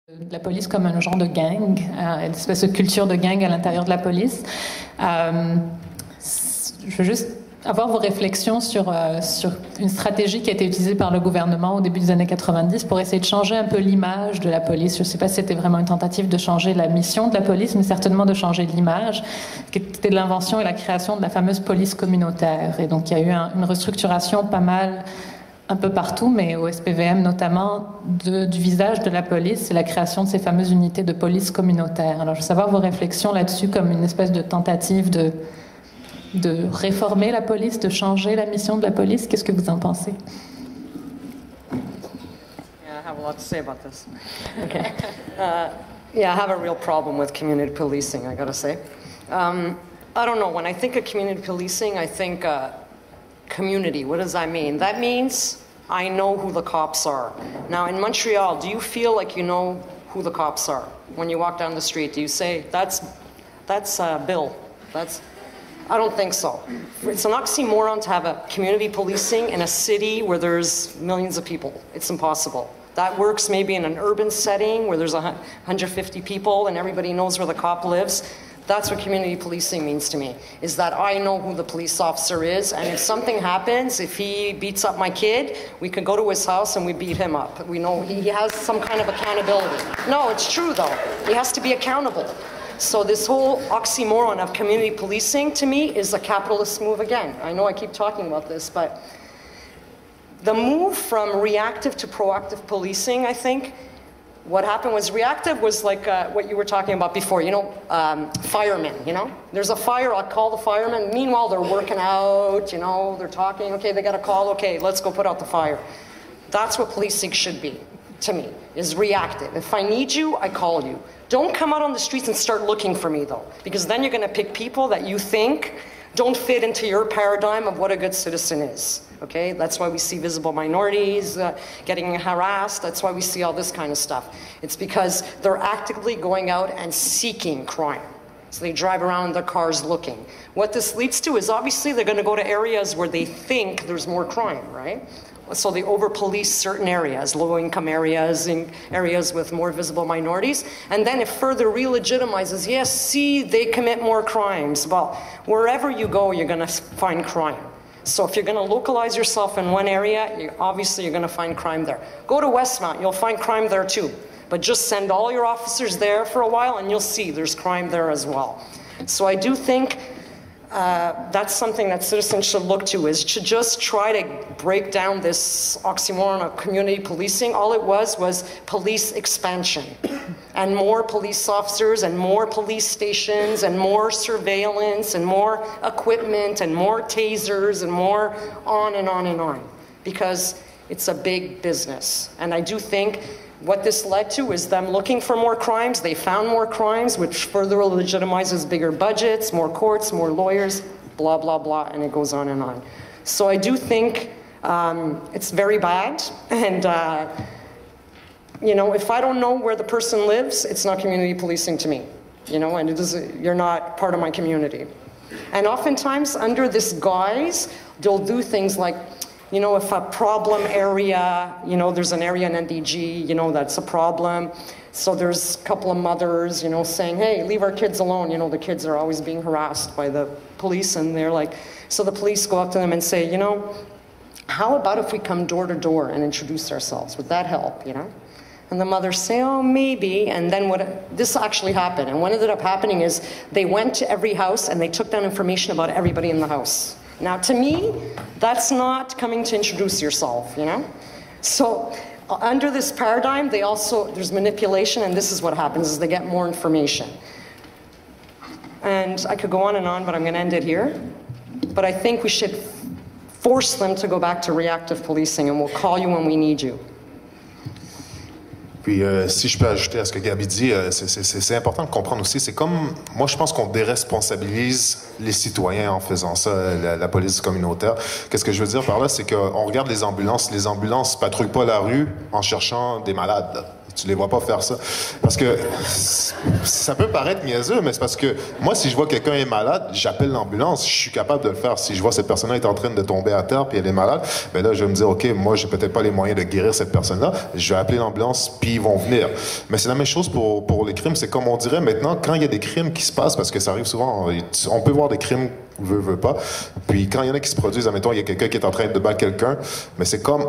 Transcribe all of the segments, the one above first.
de la police comme un genre de gang, une espèce de culture de gang à l'intérieur de la police. Je veux juste avoir vos réflexions sur une stratégie qui a été utilisée par le gouvernement au début des années 90 pour essayer de changer un peu l'image de la police. Je ne sais pas si c'était vraiment une tentative de changer la mission de la police, mais certainement de changer l'image, qui était l'invention et la création de la fameuse police communautaire. Et donc il y a eu une restructuration pas mal un peu partout, mais au SPVM notamment, du visage de la police, c'est la création de ces fameuses unités de police communautaire. Alors je veux savoir vos réflexions là-dessus comme une espèce de tentative de réformer la police, de changer la mission de la police. Qu'est-ce que vous en pensez? Yeah, I have a lot to say about this. Okay. Yeah, I have a real problem with community policing, I gotta say. I don't know, when I think of community policing, I think community. What does that mean? That means I know who the cops are. Now, in Montreal, do you feel like you know who the cops are? When you walk down the street, do you say, that's Bill? I don't think so. It's an oxymoron to have a community policing in a city where there's millions of people. It's impossible. That works maybe in an urban setting where there's 150 people and everybody knows where the cop lives. That's what community policing means to me, is that I know who the police officer is, and if something happens, if he beats up my kid, we could go to his house and we beat him up. We know he has some kind of accountability. No, it's true though. He has to be accountable. So this whole oxymoron of community policing, to me, is a capitalist move again. I know I keep talking about this, but the move from reactive to proactive policing, I think, what happened was reactive was like what you were talking about before, you know, firemen, you know? There's a fire, I'll call the firemen. Meanwhile, they're working out, you know, they're talking, okay, they got a call, okay, let's go put out the fire. That's what policing should be, to me, is reactive. If I need you, I call you. Don't come out on the streets and start looking for me, though, because then you're going to pick people that you think don't fit into your paradigm of what a good citizen is. Okay, that's why we see visible minorities getting harassed. That's why we see all this kind of stuff. It's because they're actively going out and seeking crime. So they drive around in their cars looking. What this leads to is obviously they're going to go to areas where they think there's more crime, right? So they over-police certain areas, low-income areas, and areas with more visible minorities. And then it further re-legitimizes, yes, see, they commit more crimes. Well, wherever you go, you're going to find crime. So if you're going to localize yourself in one area, obviously you're going to find crime there. Go to Westmount, you'll find crime there too. But just send all your officers there for a while and you'll see there's crime there as well. So I do think that's something that citizens should look to, is to just try to break down this oxymoron of community policing. All it was police expansion. And more police officers and more police stations and more surveillance and more equipment and more tasers and more on and on and on. Because it's a big business. And I do think what this led to is them looking for more crimes. They found more crimes, which further legitimizes bigger budgets, more courts, more lawyers, blah, blah, blah, and it goes on and on. So I do think it's very bad. And you know, if I don't know where the person lives, it's not community policing to me, you know, and you're not part of my community. And oftentimes, under this guise, they'll do things like, you know, if a problem area, you know, there's an area in NDG, you know, that's a problem. So there's a couple of mothers, you know, saying, hey, leave our kids alone. You know, the kids are always being harassed by the police, and they're like, so the police go up to them and say, you know, how about if we come door to door and introduce ourselves? Would that help, you know? And the mothers say, oh, maybe. And then this actually happened. And what ended up happening is they went to every house and they took down information about everybody in the house. Now, to me, that's not coming to introduce yourself, you know? So under this paradigm, there's manipulation, and this is what happens, is they get more information. And I could go on, but I'm going to end it here. But I think we should force them to go back to reactive policing, and we'll call you when we need you. Puis, si je peux ajouter à ce que Gaby dit, c'est important de comprendre aussi, c'est comme, moi je pense qu'on déresponsabilise les citoyens en faisant ça, la police communautaire. Qu'est-ce que je veux dire par là, c'est qu'on regarde les ambulances patrouillent pas la rue en cherchant des malades. Tu les vois pas faire ça. Parce que ça peut paraître niaiseux, mais c'est parce que moi, si je vois quelqu'un est malade, j'appelle l'ambulance. Je suis capable de le faire. Si je vois cette personne-là est en train de tomber à terre puis elle est malade, ben là, je vais me dire, OK, moi, j'ai peut-être pas les moyens de guérir cette personne-là. Je vais appeler l'ambulance puis ils vont venir. Mais c'est la même chose pour les crimes. C'est comme on dirait maintenant, quand il y a des crimes qui se passent, parce que ça arrive souvent, on peut voir des crimes veut pas. Puis quand il y en a qui se produisent, admettons, il y a quelqu'un qui est en train de battre quelqu'un, mais c'est comme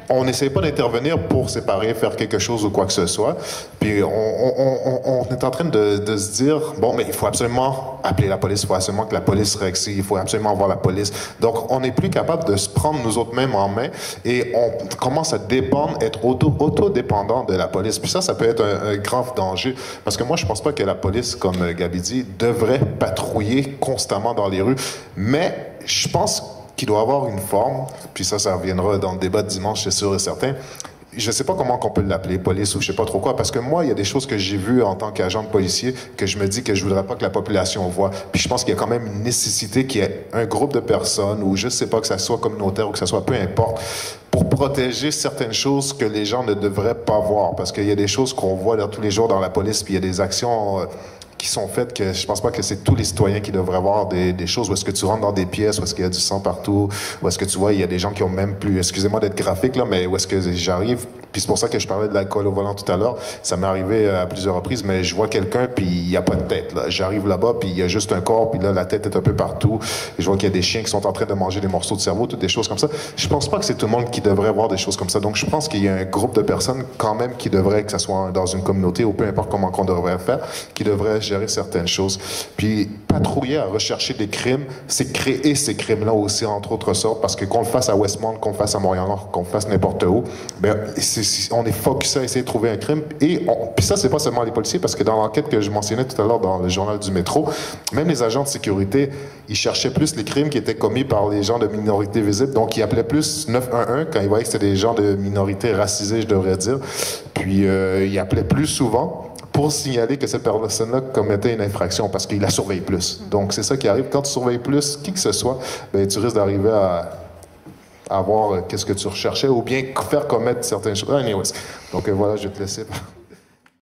on n'essaie pas d'intervenir pour séparer, faire quelque chose ou quoi que ce soit. Puis on est en train de se dire, bon, mais il faut absolument appeler la police, il faut absolument que la police réagisse, il faut absolument voir la police. Donc, on n'est plus capable de se prendre nous autres mêmes en main et on commence à dépendre, être auto-dépendant de la police. Puis ça peut être un grave danger. Parce que moi, je pense pas que la police, comme Gaby dit, devrait patrouiller constamment dans les rues. Mais je pense qu'il doit avoir une forme, puis ça reviendra dans le débat de dimanche, c'est sûr et certain. Je sais pas comment qu'on peut l'appeler, police ou je sais pas trop quoi, parce que moi, il y a des choses que j'ai vues en tant qu'agent de policier que je me dis que je voudrais pas que la population voit. Puis je pense qu'il y a quand même une nécessité qu'il y ait un groupe de personnes, ou je sais pas, que ça soit communautaire ou que ça soit peu importe, pour protéger certaines choses que les gens ne devraient pas voir. Parce qu'il y a des choses qu'on voit tous les jours dans la police, puis il y a des actions qui sont faites que je pense pas que c'est tous les citoyens qui devraient voir des choses où est-ce que tu rentres dans des pièces, où est-ce qu'il y a du sang partout, où est-ce que tu vois, il y a des gens qui ont même plus, excusez-moi d'être graphique là, mais où est-ce que j'arrive, puis c'est pour ça que je parlais de l'alcool au volant tout à l'heure, ça m'est arrivé à plusieurs reprises, mais je vois quelqu'un puis il y a pas de tête là. J'arrive là-bas puis il y a juste un corps puis là la tête est un peu partout, et je vois qu'il y a des chiens qui sont en train de manger des morceaux de cerveau, toutes des choses comme ça. Je pense pas que c'est tout le monde qui devrait voir des choses comme ça. Donc je pense qu'il y a un groupe de personnes quand même qui devrait, que ça soit dans une communauté ou peu importe comment qu'on devrait faire, qui devrait gérer certaines choses. Puis patrouiller à rechercher des crimes, c'est créer ces crimes-là aussi, entre autres sortes, parce que qu'on le fasse à Westmount, qu'on le fasse à Montréal-Nord, qu'on le fasse n'importe où, ben, on est focusé à essayer de trouver un crime. Et puis ça, c'est pas seulement les policiers, parce que dans l'enquête que je mentionnais tout à l'heure dans le journal du métro, même les agents de sécurité, ils cherchaient plus les crimes qui étaient commis par les gens de minorité visible. Donc, ils appelaient plus 911 quand ils voyaient que c'était des gens de minorité racisée, je devrais dire. Puis, ils appelaient plus souvent pour signaler que cette personne-là commettait une infraction, parce qu'il la surveille plus. Donc, c'est ça qui arrive. Quand tu surveilles plus qui que ce soit, ben, tu risques d'arriver à voir qu'est-ce que tu recherchais, ou bien faire commettre certaines choses. Anyways. Donc, voilà, je vais te laisser.